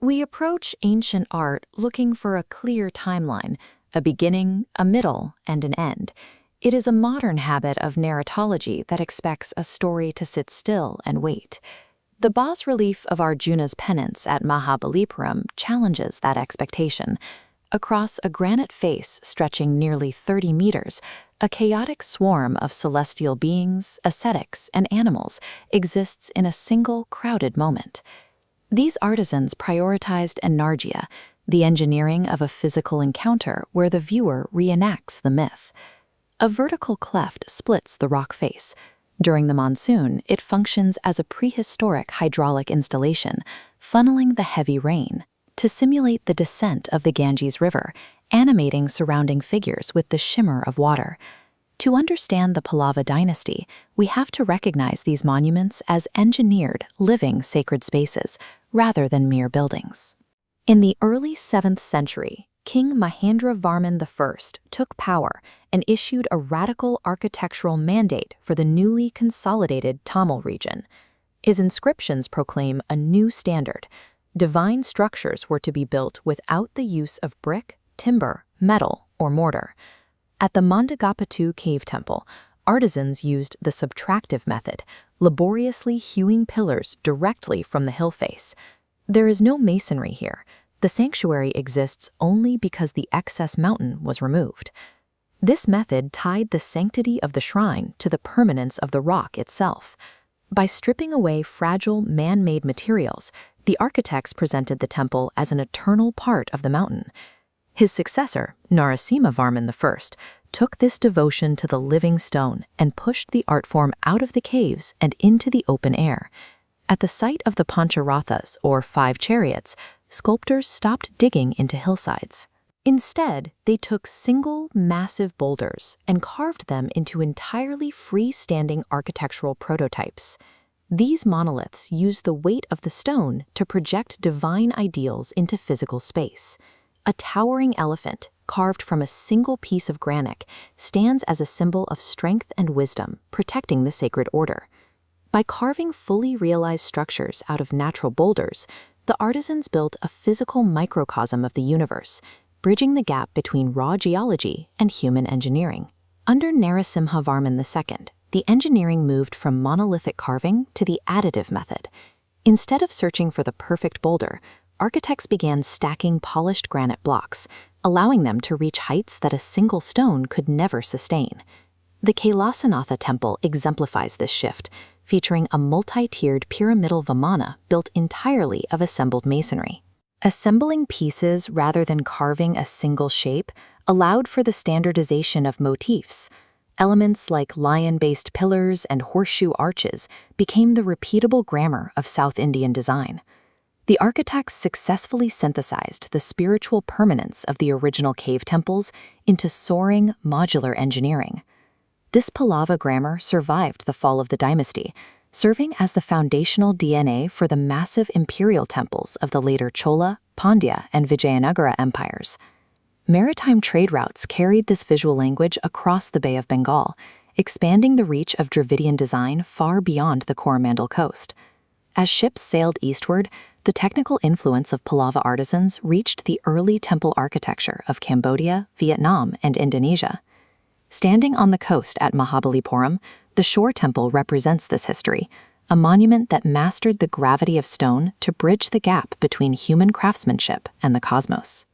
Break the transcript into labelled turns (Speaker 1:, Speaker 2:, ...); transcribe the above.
Speaker 1: We approach ancient art looking for a clear timeline, a beginning, a middle, and an end. It is a modern habit of narratology that expects a story to sit still and wait. The bas-relief of Arjuna's Penance at Mahabalipuram challenges that expectation. Across a granite face stretching nearly 30 meters, a chaotic swarm of celestial beings, ascetics, and animals exists in a single crowded moment. These artisans prioritized enargia, the engineering of a physical encounter where the viewer reenacts the myth. A vertical cleft splits the rock face. During the monsoon, it functions as a prehistoric hydraulic installation, funneling the heavy rain to simulate the descent of the Ganges River, animating surrounding figures with the shimmer of water. To understand the Pallava dynasty, we have to recognize these monuments as engineered, living sacred spaces, rather than mere buildings. In the early 7th century, King Bhagiratha I took power and issued a radical architectural mandate for the newly consolidated Tamil region. His inscriptions proclaim a new standard. Divine structures were to be built without the use of brick, timber, metal, or mortar. At the Mandagapattu cave temple, artisans used the subtractive method, laboriously hewing pillars directly from the hill face. There is no masonry here. The sanctuary exists only because the excess mountain was removed. This method tied the sanctity of the shrine to the permanence of the rock itself. By stripping away fragile man-made materials, the architects presented the temple as an eternal part of the mountain. His successor, Narasimhavarman I, took this devotion to the living stone and pushed the art form out of the caves and into the open air. At the site of the Pancharathas, or 5 chariots, sculptors stopped digging into hillsides. Instead, they took single, massive boulders and carved them into entirely freestanding architectural prototypes. These monoliths use the weight of the stone to project divine ideals into physical space. A towering elephant, carved from a single piece of granite, stands as a symbol of strength and wisdom, protecting the sacred order. By carving fully realized structures out of natural boulders, the artisans built a physical microcosm of the universe, bridging the gap between raw geology and human engineering. Under Narasimhavarman II, the engineering moved from monolithic carving to the additive method. Instead of searching for the perfect boulder, architects began stacking polished granite blocks, allowing them to reach heights that a single stone could never sustain. The Kailasanatha temple exemplifies this shift, featuring a multi-tiered pyramidal vimana built entirely of assembled masonry. Assembling pieces rather than carving a single shape allowed for the standardization of motifs. Elements like lion-based pillars and horseshoe arches became the repeatable grammar of South Indian design. The architects successfully synthesized the spiritual permanence of the original cave temples into soaring, modular engineering. This Pallava grammar survived the fall of the dynasty, serving as the foundational DNA for the massive imperial temples of the later Chola, Pandya, and Vijayanagara empires. Maritime trade routes carried this visual language across the Bay of Bengal, expanding the reach of Dravidian design far beyond the Coromandel coast. As ships sailed eastward, the technical influence of Pallava artisans reached the early temple architecture of Cambodia, Vietnam, and Indonesia. Standing on the coast at Mahabalipuram, the shore temple represents this history, a monument that mastered the gravity of stone to bridge the gap between human craftsmanship and the cosmos.